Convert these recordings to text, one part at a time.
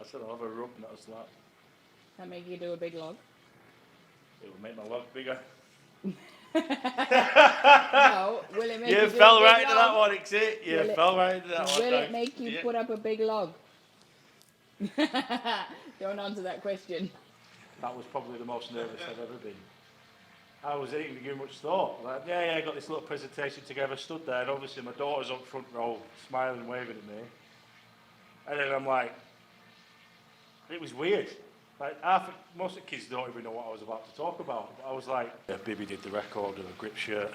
I said I'll have a rub, not a slap. That make you do a big log? It will make my log bigger. No, will it make you do fell a big right into that log? one, Hicksy. You fell right into that one. Will it make you put up a big log? Don't answer that question. That was probably the most nervous I've ever been. I wasn't even giving much thought. Like, I got this little presentation together, stood there, and obviously my daughter's up front row, smiling and waving at me. And then I'm like, it was weird. Like, most of the kids don't even know what I was about to talk about. But I was like, yeah, Bibby did the record of a grip shirt.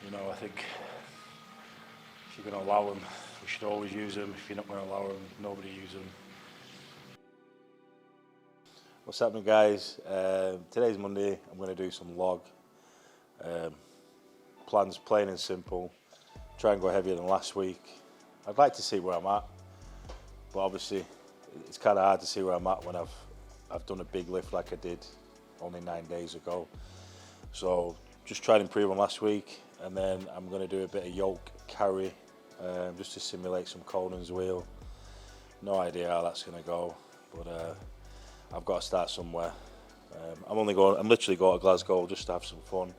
You know, I think if you're going to allow them, we should always use them. If you're not going to allow them, nobody use them. What's happening, guys? Today's Monday. I'm going to do some log. Plans plain and simple. Try and go heavier than last week. I'd like to see where I'm at, but obviously it's kind of hard to see where I'm at when I've done a big lift like I did only 9 days ago. So just try and improve on last week, and then I'm going to do a bit of yoke carry just to simulate some Conan's wheel. No idea how that's going to go, but I've got to start somewhere. I'm literally going to Glasgow just to have some fun.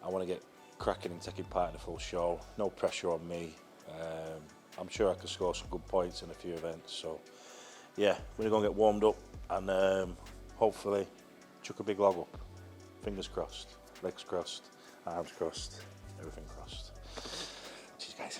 I want to get cracking and taking part in the full show. No pressure on me. I'm sure I can score some good points in a few events. So yeah, we're going to go and get warmed up and hopefully chuck a big log up. Fingers crossed, legs crossed, arms crossed, everything crossed. Cheers, guys.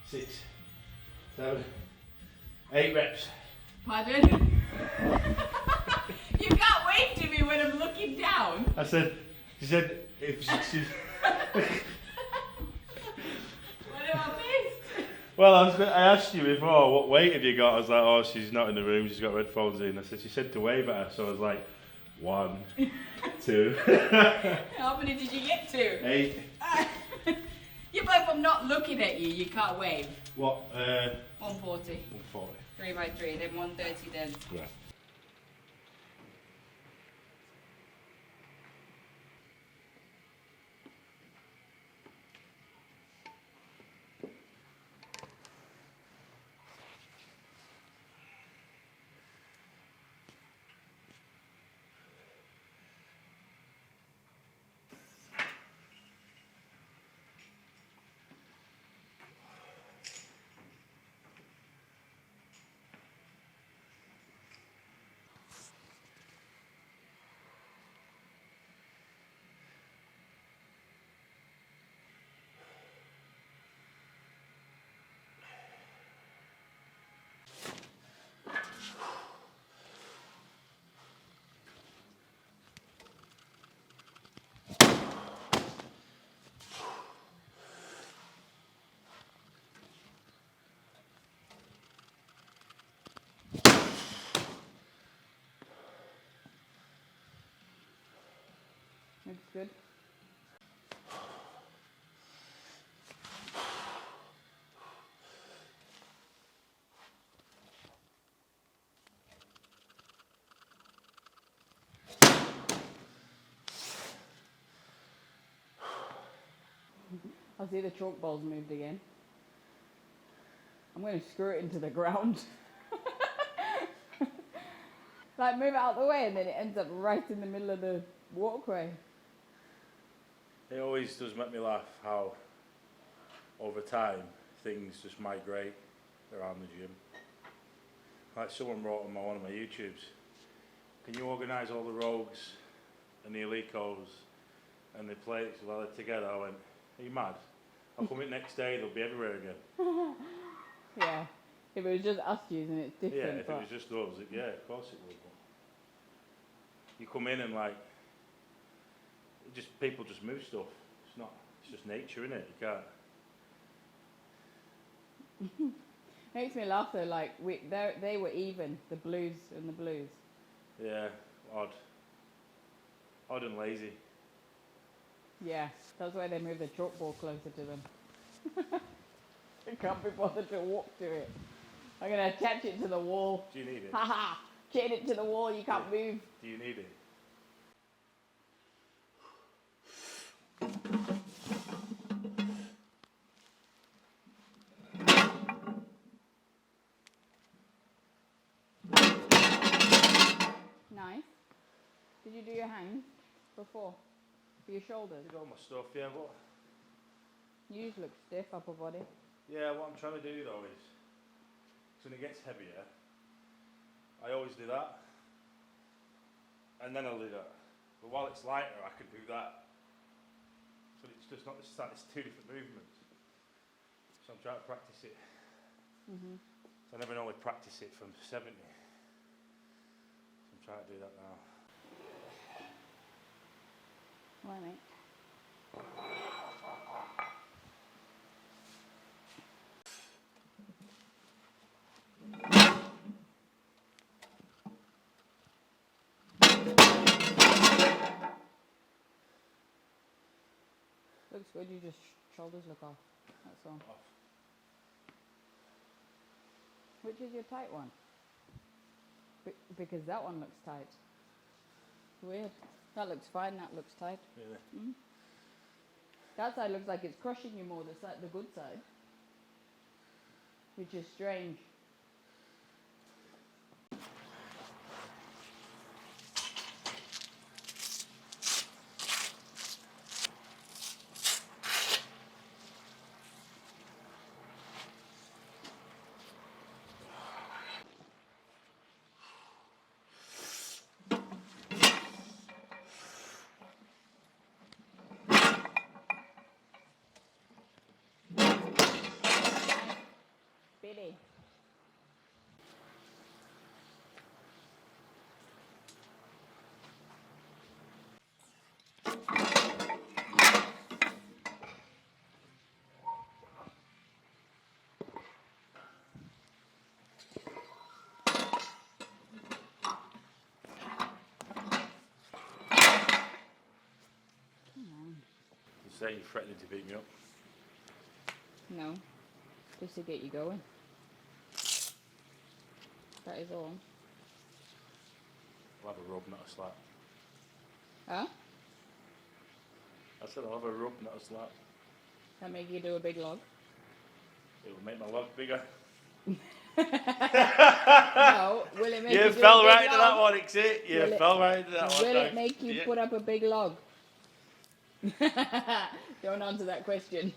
Six, 7, 8 reps. Pardon? You can't wave to me when I'm looking down. She said, if she's... What have I missed? Well, I asked you before, what weight have you got? I was like, oh, she's not in the room, she's got headphones in. I said, she said to wave at her, so I was like, 1, 2. How many did you get to? 8. Yeah, but if I'm not looking at you, you can't wave. What? 140. 140. 3 by 3, then 130 then. Yeah. Looks good. I see the chalk balls moved again. I'm going to screw it into the ground. Like move it out of the way and then it ends up right in the middle of the walkway. It always does make me laugh how over time things just migrate around the gym. Like someone wrote on one of my YouTubes, can you organise all the rogues and the Elicos and the plates while they're together? I went, are you mad? I'll come in next day, they'll be everywhere again. Yeah. If it was just us using it, it's Yeah, different. if it was just us, yeah, of course it would. You come in and like, people just move stuff. It's just nature, innit? You can't. Makes me laugh though. Like they were even, the blues and the blues. Yeah, odd and lazy. Yeah, that's why they moved the chalkboard closer to them. They can't be bothered to walk to it. I'm gonna attach it to the wall. Do you need it? Haha! Chain it to the wall. You can't move. Do you need it? Nice. Did you do your hands before? For your shoulders? I did all my stuff, yeah. What? You just look stiff, upper body. Yeah, what I'm trying to do though is, when it gets heavier, I always do that, and then I'll do that. But while it's lighter, I can do that. So it's just not it's two different movements. So I'm trying to practice it. So I never normally practice it from 70. So I'm trying to do that now. Right, mate. Looks good, you just shoulders look off. That's all. Off. Which is your tight one? Because that one looks tight. Weird. That looks fine, that looks tight. Really? That side looks like it's crushing you more, the good side. Which is strange. Billy. You say you're threatening to beat me up? No. Just to get you going. That is all. I'll have a rub, not a slap. Huh? I said I'll have a rub, not a slap. That make you do a big log? It will make my log bigger. No, will it make you You do fell a big right into that log? one, Hicksy. You fell right into that one. Will it make you Yeah. put up a big log? Don't answer that question.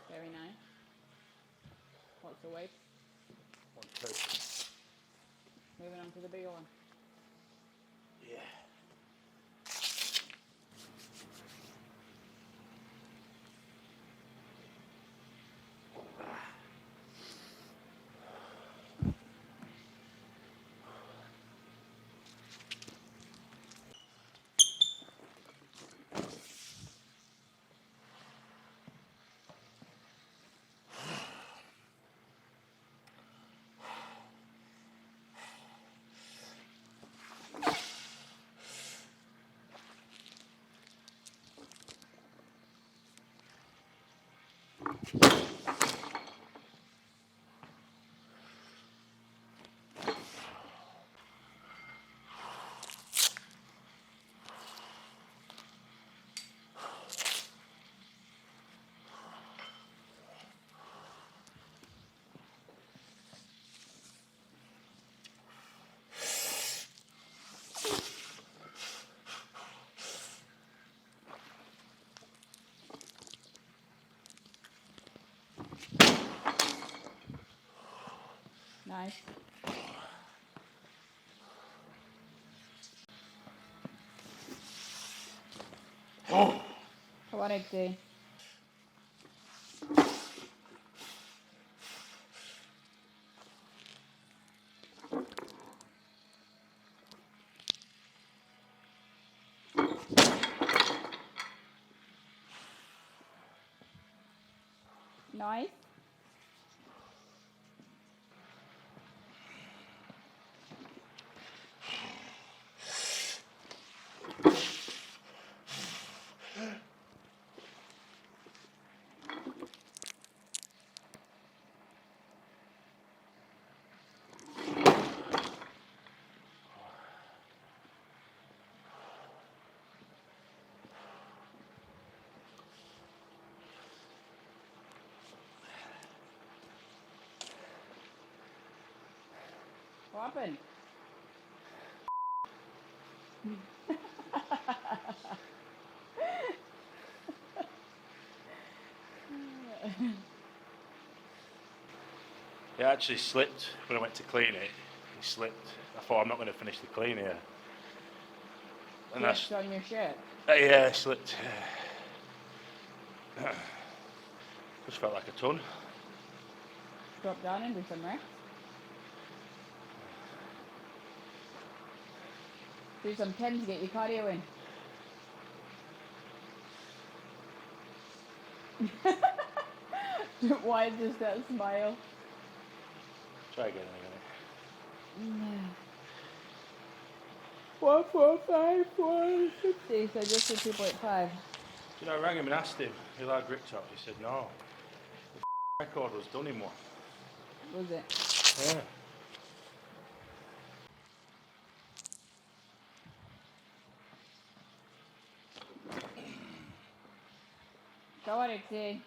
Very nice. What's the weight? 1, 2. Moving on to the bigger one. Yeah. Nice. Come on, Hicksy. Nice. What happened? It actually slipped when I went to clean it. It slipped. I thought I'm not going to finish the clean here. And Slipped on your shirt? Yeah, it slipped. Just felt like a ton. Drop down and do some reps. Do some 10s to get your cardio in. Why is just that smile? Try again. 1, 4, 5, 1, 50. So just a 2.5. You know, I rang him and asked him, you like grip top? He said no. The record was done in one. Was it? Yeah. Go on, Hicksy.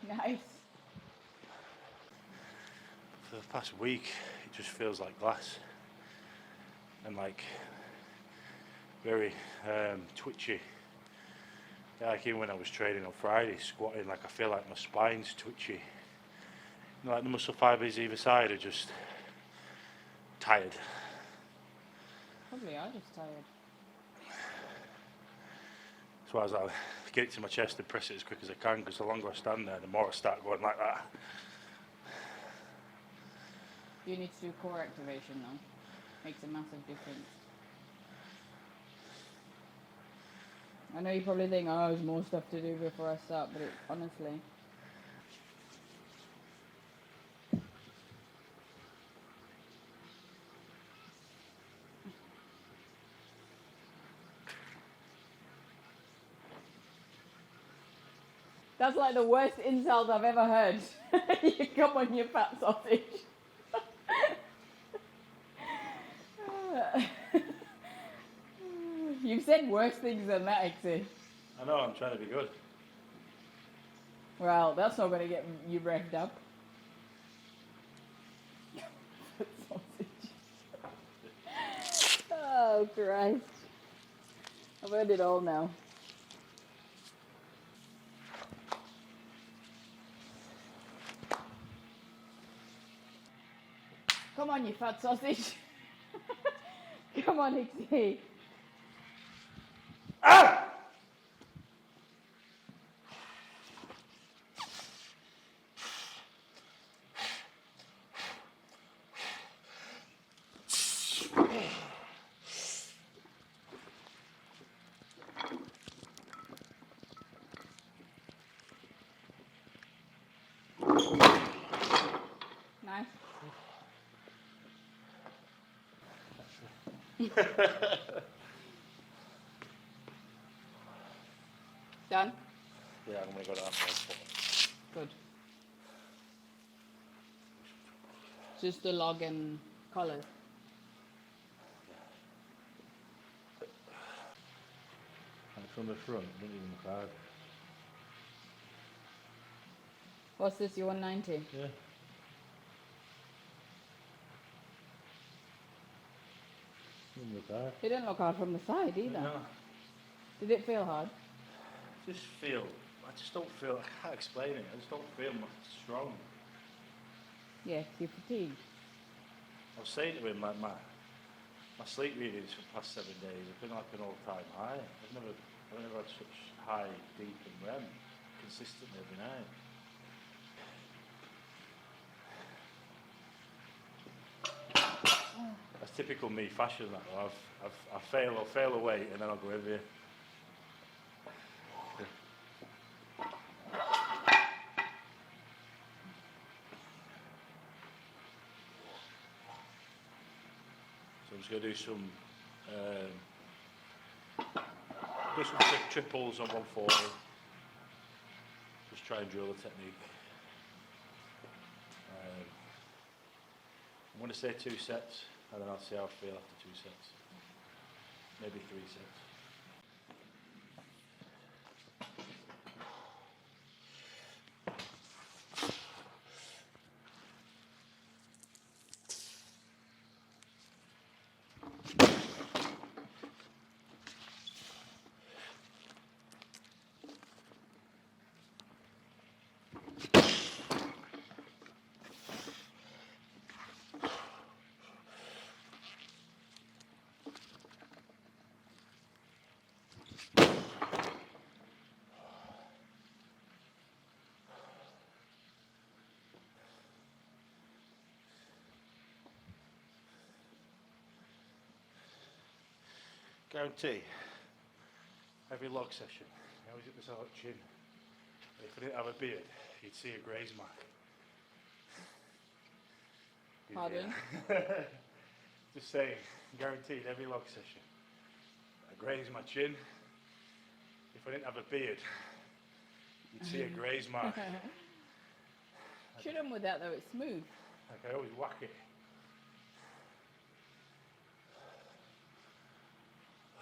Nice. For the past week, it just feels like glass. And like, very twitchy. Yeah, like even when I was training on Friday, squatting, like I feel like my spine's twitchy. You know, like the muscle fibres either side are just tired. Probably are just tired. So I was like, get it to my chest and press it as quick as I can, because the longer I stand there, the more I start going like that. You need to do core activation though. Makes a massive difference. I know you probably think, oh, there's more stuff to do before I start, but it, honestly. That's like the worst insult I've ever heard. You come on, you fat sausage. You've said worse things than that, Hicksy. I know, I'm trying to be good. Well, that's not going to get you revved up. Oh, Christ. I've heard it all now. Come on, you fat sausage. Come on, Hicksy. Ah! Nice. Done. I got it on the Good. Just the log and collars. And from the front, it doesn't even look hard. What's this, your 190? Yeah. Doesn't look hard. It didn't look hard from the side either. No. Did it feel hard? I just don't feel, I can't explain it, I just don't feel much strong. Yeah, 'cause you're fatigued. I was saying to him, like, my sleep readings for the past 7 days have been like an all-time high. I've never had such high, deep and REM consistently every night. That's typical me fashion, that though. I'll fail a weight and then I'll go heavier. So I'm just going to do some triples on 140. Just try and drill the technique. I'm going to say 2 sets, and then I'll see how I feel after 2 sets. Maybe 3 sets. Guarantee, every log session, I always hit myself at chin. If I didn't have a beard, you'd see a graze mark. Pardon? Just saying, guaranteed every log session. I graze my chin. If I didn't have a beard, you'd see a graze mark. Shoot them with that though, it's smooth. Like I always whack it.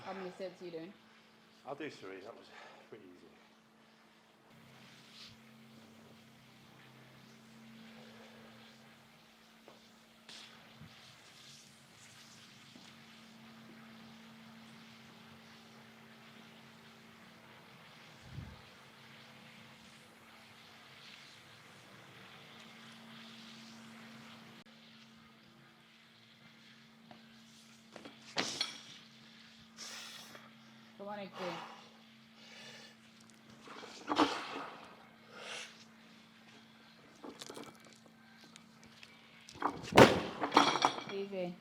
How many sets are you doing? I'll do 3, that was pretty easy. Come on, Hicksy. Easy.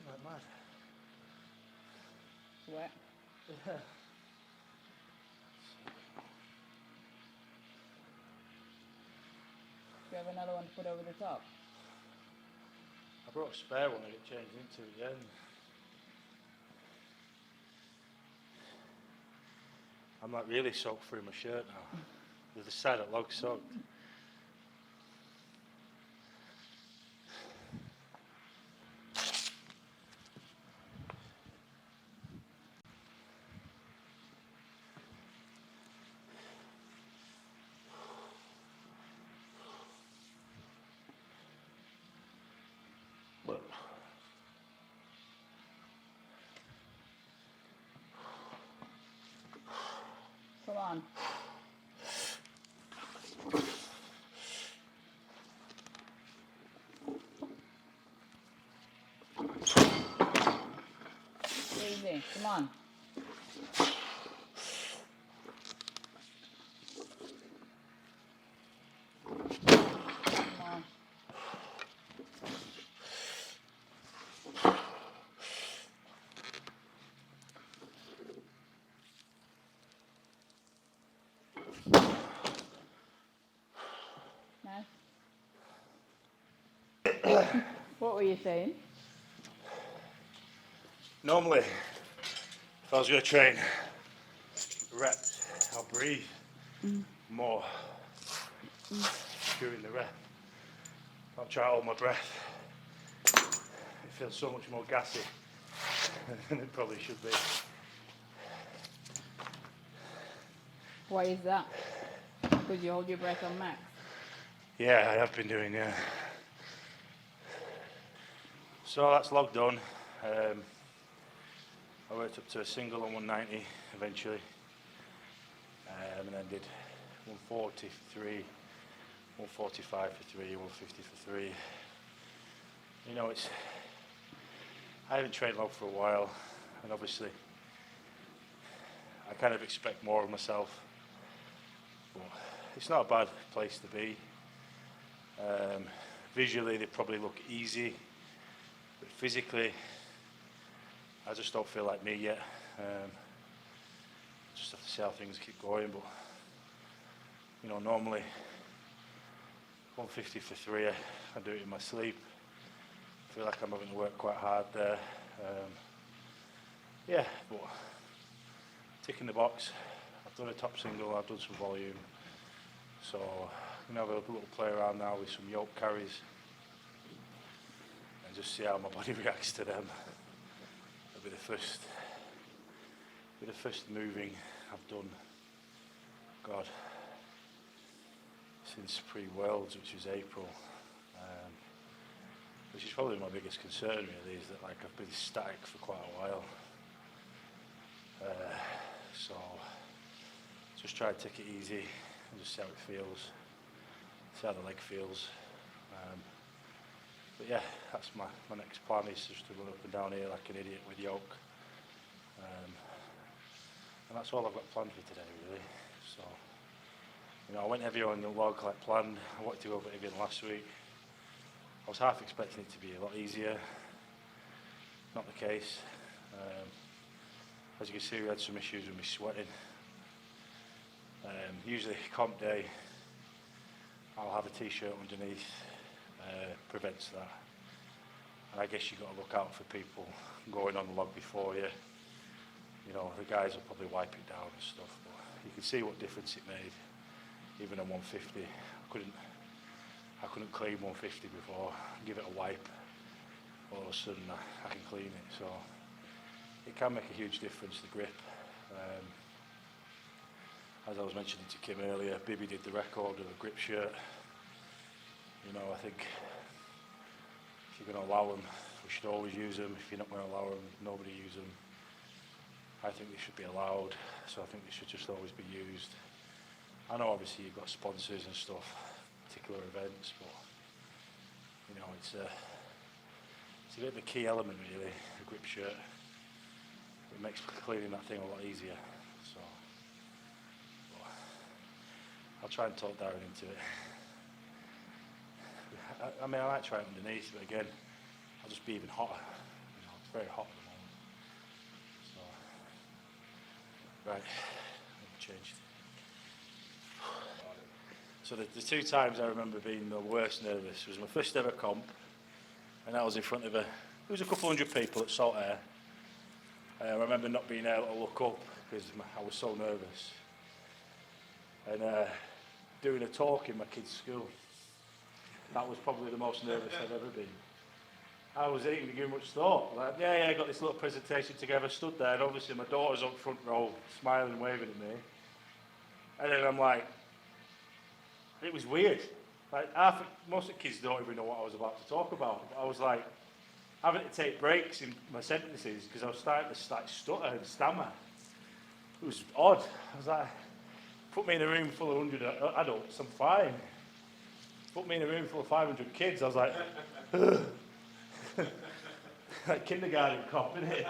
Like mad. Sweat. Yeah. Do you have another one to put over the top? I brought a spare one to get changed into again. I'm like really soaked through my shirt now. With the side of log soaked. on. Easy, come on. Come on. Nice. What were you saying? Normally, if I was going to train reps, I'll breathe more during the rep. I'll try to hold my breath. It feels so much more gassy than it probably should be. Why is that? Because you hold your breath on max. Yeah, I have been doing, yeah. So that's log done. I worked up to a single on 190 eventually, and then did 140 for 3, 145 for 3, 150 for 3. You know, I haven't trained log for a while, and obviously I kind of expect more of myself, but it's not a bad place to be. Visually they probably look easy, but physically I just don't feel like me yet. Just have to see how things keep going, but you know, normally 150 for 3, I do it in my sleep. I feel like I'm having to work quite hard there. Yeah, but ticking the box. I've done a top single, I've done some volume, so I'm going to have a little play around now with some yoke carries and just see how my body reacts to them. It'll be the first moving I've done, God, since pre-Worlds, which was April, which is probably my biggest concern really, is that like I've been static for quite a while. So just try to take it easy and just see how it feels, see how the leg feels. But yeah, that's my next plan, is just to run up and down here like an idiot with yoke. And that's all I've got planned for today really. So, you know, I went heavier on the log like planned. I wanted to go a bit heavier than last week. I was half expecting it to be a lot easier. Not the case. As you can see, we had some issues with me sweating. Usually comp day, I'll have a t-shirt underneath, prevents that. And I guess you've got to look out for people going on the log before you. You know, the guys will probably wipe it down and stuff, but you can see what difference it made. Even on 150, I couldn't clean 150 before. Give it a wipe, all of a sudden I can clean it. So it can make a huge difference, the grip. As I was mentioning to Kim earlier, Bibby did the record of a grip shirt. You know, I think if you're going to allow them, we should always use them. If you're not going to allow them, nobody use them. I think they should be allowed, so I think they should just always be used. I know obviously you've got sponsors and stuff, particular events, but you know, it's a bit of a key element really, the grip shirt. It makes cleaning that thing a lot easier. So I'll try and talk Darren into it. I mean, I might try it underneath, but again, I'll just be even hotter. You know, it's very hot at the moment. So, right, I've changed. So the two times I remember being the worst nervous was my first ever comp, and I was in front of there was a couple hundred people at Salt Air. I remember not being able to look up because I was so nervous. And doing a talk in my kids' school. That was probably the most nervous I've ever been. I wasn't even giving much thought. Like, yeah, I got this little presentation together, stood there, and obviously my daughter's on front row, smiling and waving at me. And then I'm like, it was weird. Like, most of the kids don't even know what I was about to talk about. I was like, having to take breaks in my sentences because I was starting to stutter and stammer. It was odd. I was like, Put me in a room full of 100 adults, I'm fine. Put me in a room full of 500 kids, I was like, like kindergarten cop, innit?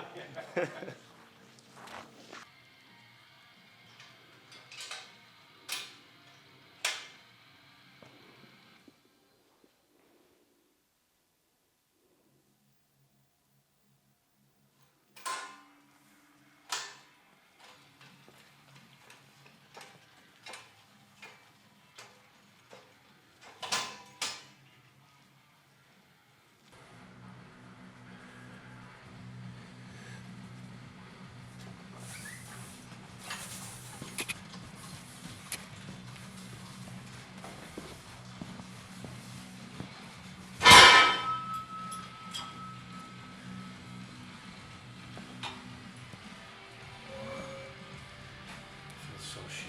So shit.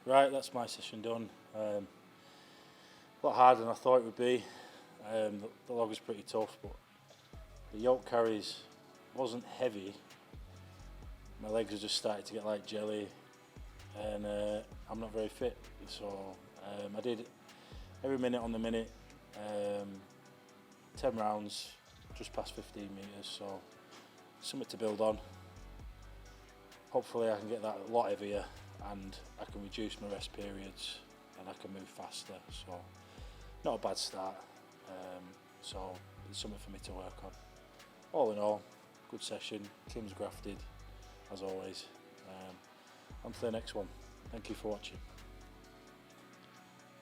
Right, that's my session done. A lot harder than I thought it would be. The log was pretty tough, but the yoke carries wasn't heavy. My legs are just starting to get like jelly, and I'm not very fit. So I did every minute on the minute, 10 rounds, just past 15 metres. So something to build on. Hopefully I can get that a lot heavier, and I can reduce my rest periods, and I can move faster. So not a bad start. So it's something for me to work on. All in all, good session. Kim's grafted, as always. On to the next one. Thank you for watching.